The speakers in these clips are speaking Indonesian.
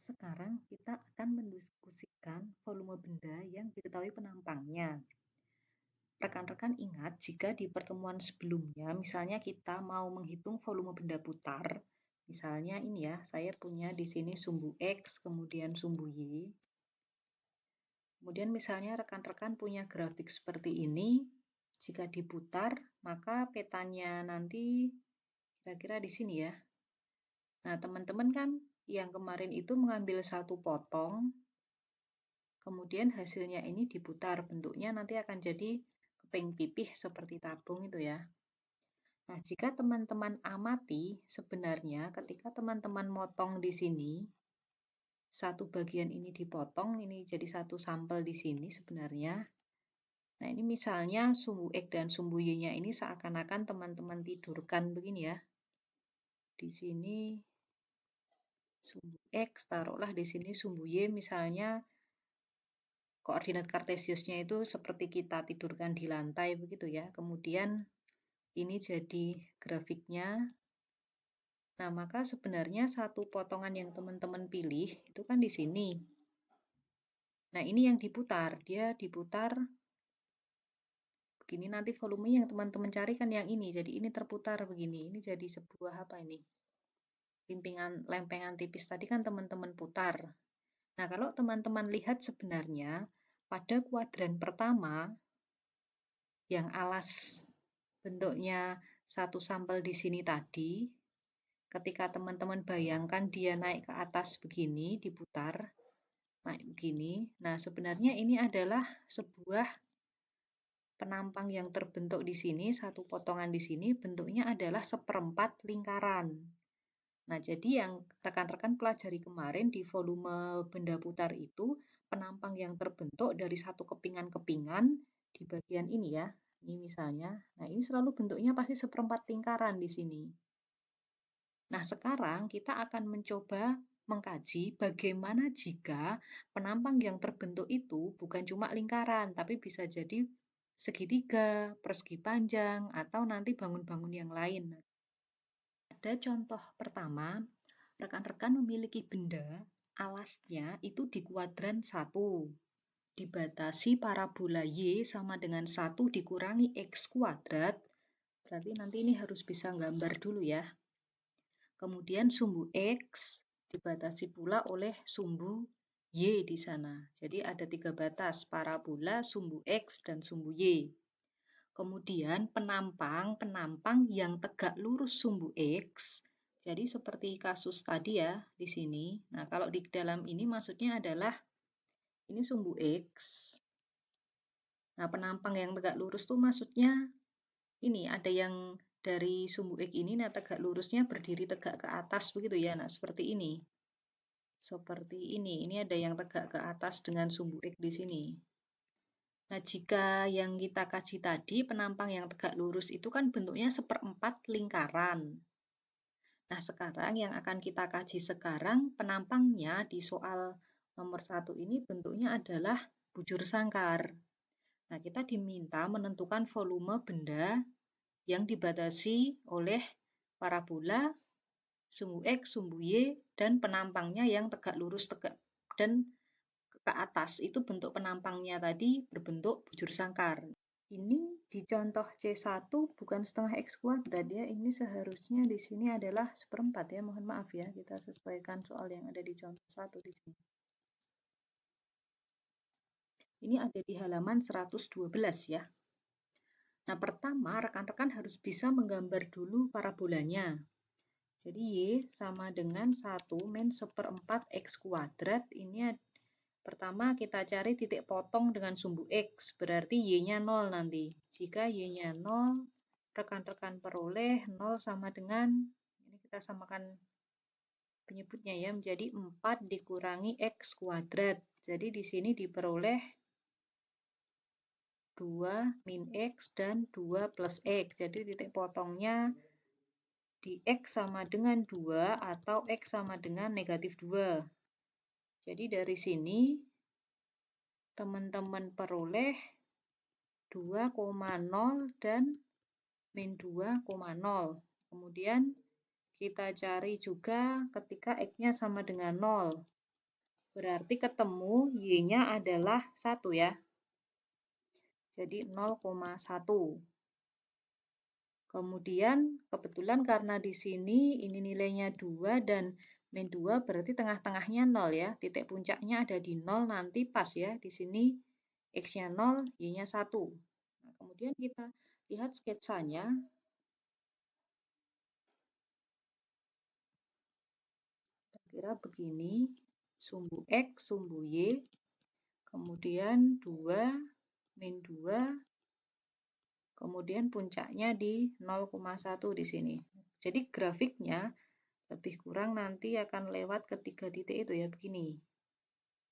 Sekarang kita akan mendiskusikan volume benda yang diketahui penampangnya. Rekan-rekan ingat jika di pertemuan sebelumnya, misalnya kita mau menghitung volume benda putar, misalnya ini ya, saya punya di sini sumbu X, kemudian sumbu Y. Kemudian misalnya rekan-rekan punya grafik seperti ini, jika diputar, maka petanya nanti kira-kira di sini ya. Nah, teman-teman kan yang kemarin itu mengambil satu potong, kemudian hasilnya ini diputar, bentuknya nanti akan jadi keping pipih seperti tabung itu ya. Nah, jika teman-teman amati, sebenarnya ketika teman-teman motong di sini, satu bagian ini dipotong, ini jadi satu sampel di sini sebenarnya. Nah, ini misalnya sumbu X dan sumbu Y-nya ini seakan-akan teman-teman tidurkan begini ya. Di sini sumbu X, taruhlah di sini sumbu Y, misalnya koordinat kartesiusnya itu seperti kita tidurkan di lantai begitu ya. Kemudian ini jadi grafiknya. Nah, maka sebenarnya satu potongan yang teman-teman pilih itu kan di sini. Nah, ini yang diputar. Dia diputar begini, nanti volume yang teman-teman cari kan yang ini. Jadi ini terputar begini. Ini jadi sebuah apa ini? Lempengan tipis tadi kan teman-teman putar. Nah, kalau teman-teman lihat sebenarnya pada kuadran pertama yang alas bentuknya satu sampel di sini tadi, ketika teman-teman bayangkan dia naik ke atas begini, diputar, naik begini. Nah, sebenarnya ini adalah sebuah penampang yang terbentuk di sini, satu potongan di sini, bentuknya adalah seperempat lingkaran. Nah, jadi yang rekan-rekan pelajari kemarin di volume benda putar itu, penampang yang terbentuk dari satu kepingan-kepingan di bagian ini ya. Ini misalnya, nah ini selalu bentuknya pasti seperempat lingkaran di sini. Nah, sekarang kita akan mencoba mengkaji bagaimana jika penampang yang terbentuk itu bukan cuma lingkaran, tapi bisa jadi segitiga, persegi panjang, atau nanti bangun-bangun yang lain. Pada contoh pertama, rekan-rekan memiliki benda, alasnya itu di kuadran 1. Dibatasi parabola Y sama dengan 1 dikurangi X kuadrat. Berarti nanti ini harus bisa gambar dulu ya. Kemudian sumbu X dibatasi pula oleh sumbu Y di sana. Jadi ada 3 batas, parabola, sumbu X, dan sumbu Y. Kemudian penampang yang tegak lurus sumbu X. Jadi seperti kasus tadi ya di sini. Nah, kalau di dalam ini maksudnya adalah ini sumbu X. Nah, penampang yang tegak lurus tuh maksudnya ini ada yang dari sumbu X ini, nah tegak lurusnya berdiri tegak ke atas begitu ya. Nah, seperti ini. Seperti ini ada yang tegak ke atas dengan sumbu X di sini. Nah, jika yang kita kaji tadi, penampang yang tegak lurus itu kan bentuknya seperempat lingkaran. Nah, sekarang yang akan kita kaji sekarang, penampangnya di soal nomor 1 ini bentuknya adalah bujur sangkar. Nah, kita diminta menentukan volume benda yang dibatasi oleh parabola, sumbu X, sumbu Y, dan penampangnya yang tegak lurus dan ke atas. Itu bentuk penampangnya tadi berbentuk bujur sangkar. Ini di contoh C1 bukan setengah X kuadrat ya, ini seharusnya di sini adalah seperempat ya, mohon maaf ya, kita sesuaikan soal yang ada di contoh 1 di sini. Ini ada di halaman 112 ya. Nah, pertama rekan-rekan harus bisa menggambar dulu parabolanya. Jadi Y sama dengan 1 min seperempat X kuadrat, ini pertama kita cari titik potong dengan sumbu X, berarti Y-nya 0 nanti. Jika Y-nya 0, rekan-rekan peroleh 0 sama dengan, ini kita samakan penyebutnya ya, menjadi 4 dikurangi X kuadrat. Jadi di sini diperoleh 2 min X dan 2 plus X. Jadi titik potongnya di X sama dengan 2 atau X sama dengan negatif 2. Jadi dari sini teman-teman peroleh 2,0 dan min 2,0. Kemudian kita cari juga ketika X-nya sama dengan 0. berarti ketemu Y-nya adalah 1 ya. Jadi 0,1. Kemudian kebetulan karena di sini ini nilainya 2 dan min 2 berarti tengah-tengahnya 0 ya. Titik puncaknya ada di 0 nanti pas ya. Di sini X-nya 0, Y-nya 1. Nah, kemudian kita lihat sketsanya. Kira begini, sumbu X, sumbu Y, kemudian 2, min 2, kemudian puncaknya di 0,1 di sini. Jadi grafiknya lebih kurang nanti akan lewat ketiga titik itu ya, begini.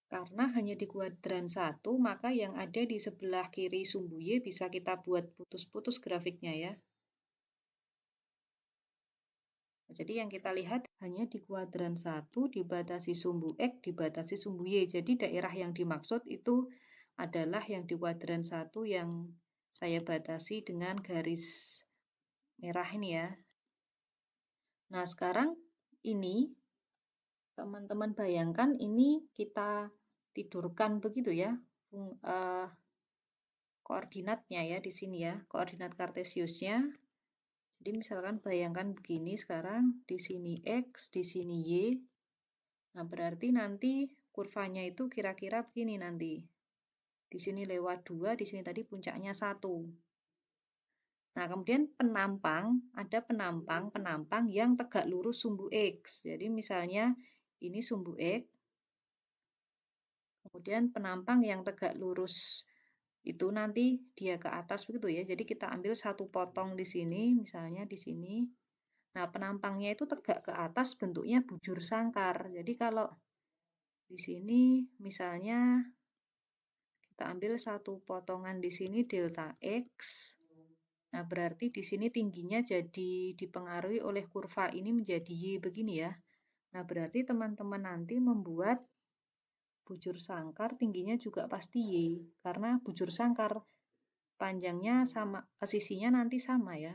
Karena hanya di kuadran 1, maka yang ada di sebelah kiri sumbu Y bisa kita buat putus-putus grafiknya ya. Jadi yang kita lihat hanya di kuadran 1 dibatasi sumbu X, dibatasi sumbu Y. Jadi daerah yang dimaksud itu adalah yang di kuadran 1 yang saya batasi dengan garis merah ini ya. Nah, sekarang ini teman-teman bayangkan ini kita tidurkan begitu ya. Koordinatnya ya di sini ya, koordinat kartesiusnya. Jadi misalkan bayangkan begini sekarang, di sini X, di sini Y. Nah, berarti nanti kurvanya itu kira-kira begini nanti. Di sini lewat 2, di sini tadi puncaknya 1. Nah, kemudian ada penampang yang tegak lurus sumbu X. Jadi misalnya ini sumbu X, kemudian penampang yang tegak lurus itu nanti dia ke atas begitu ya. Jadi kita ambil satu potong di sini, misalnya di sini. Nah, penampangnya itu tegak ke atas bentuknya bujur sangkar. Jadi kalau di sini misalnya kita ambil satu potongan di sini delta X. Nah, berarti di sini tingginya jadi dipengaruhi oleh kurva ini menjadi Y begini ya. Nah, berarti teman-teman nanti membuat bujur sangkar tingginya juga pasti Y. Karena bujur sangkar panjangnya sama, sisinya nanti sama ya.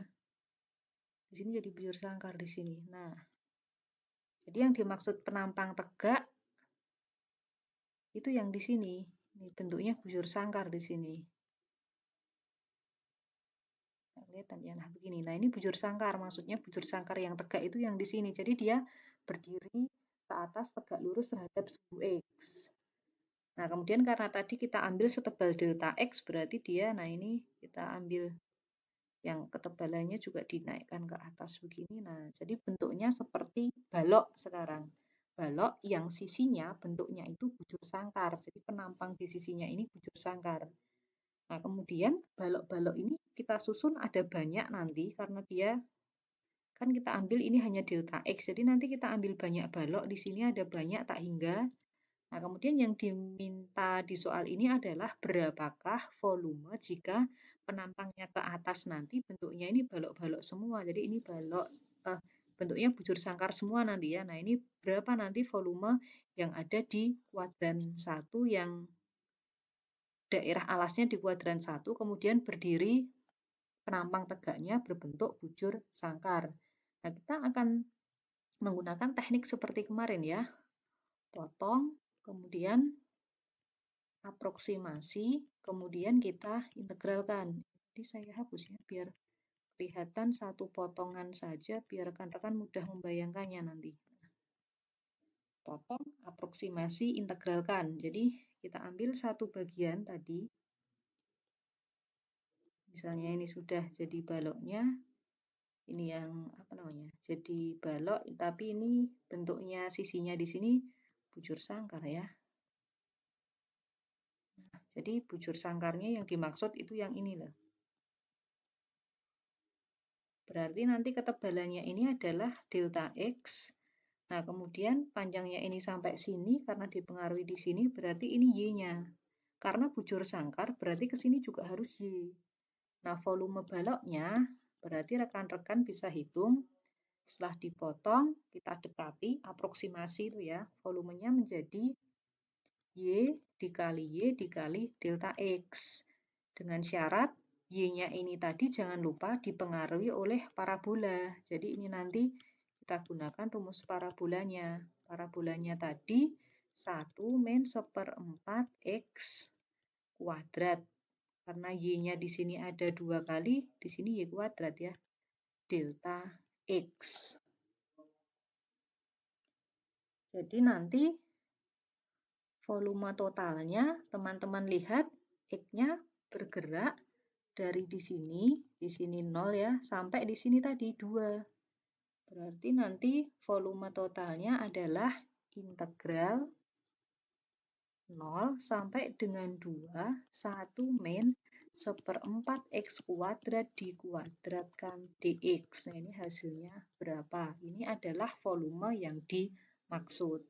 Di sini jadi bujur sangkar di sini. Nah, jadi yang dimaksud penampang tegak itu yang di sini. Ini bentuknya bujur sangkar di sini. Nah, kelihatan ya, nah begini. Nah, ini bujur sangkar, maksudnya bujur sangkar yang tegak itu yang di sini. Jadi dia berdiri ke atas tegak lurus terhadap sumbu X. Nah, kemudian karena tadi kita ambil setebal delta X, berarti dia, nah ini kita ambil yang ketebalannya juga dinaikkan ke atas begini. Nah, jadi bentuknya seperti balok sekarang. Balok yang sisinya bentuknya itu bujur sangkar. Jadi penampang di sisinya ini bujur sangkar. Nah, kemudian balok-balok ini kita susun ada banyak nanti karena dia kan kita ambil ini hanya delta X. Jadi nanti kita ambil banyak balok, di sini ada banyak tak hingga. Nah, kemudian yang diminta di soal ini adalah berapakah volume jika penampangnya ke atas nanti bentuknya ini balok-balok semua. Jadi ini balok bentuknya bujur sangkar semua nanti ya. Nah, ini berapa nanti volume yang ada di kuadran 1 yang daerah alasnya di kuadran 1, kemudian berdiri penampang tegaknya berbentuk bujur sangkar. Nah, kita akan menggunakan teknik seperti kemarin ya. Potong, kemudian aproksimasi, kemudian kita integralkan. Jadi saya hapus ya, biar kelihatan satu potongan saja, biar rekan-rekan mudah membayangkannya nanti. Potong, aproksimasi, integralkan. Jadi kita ambil satu bagian tadi, misalnya ini sudah jadi baloknya, ini yang apa namanya, jadi balok, tapi ini bentuknya sisinya di sini bujur sangkar ya. Nah, jadi bujur sangkarnya yang dimaksud itu yang ini loh. Berarti nanti ketebalannya ini adalah delta X. Nah, kemudian panjangnya ini sampai sini karena dipengaruhi di sini berarti ini Y-nya. Karena bujur sangkar berarti ke sini juga harus Y. Nah, volume baloknya berarti rekan-rekan bisa hitung setelah dipotong kita dekati aproksimasi itu ya. Volumenya menjadi Y dikali Y dikali delta X. Dengan syarat Y-nya ini tadi jangan lupa dipengaruhi oleh parabola. Jadi ini nanti kita gunakan rumus parabolanya. Parabolanya tadi 1 min 1/4 X kuadrat. Karena Y-nya di sini ada 2 kali, di sini Y kuadrat ya. Delta X. Jadi nanti volume totalnya, teman-teman lihat X-nya bergerak dari di sini 0 ya, sampai di sini tadi 2. Berarti nanti volume totalnya adalah integral 0 sampai dengan 2, 1 min 1/4 X kuadrat dikuadratkan dx. Nah, ini hasilnya berapa? Ini adalah volume yang dimaksud.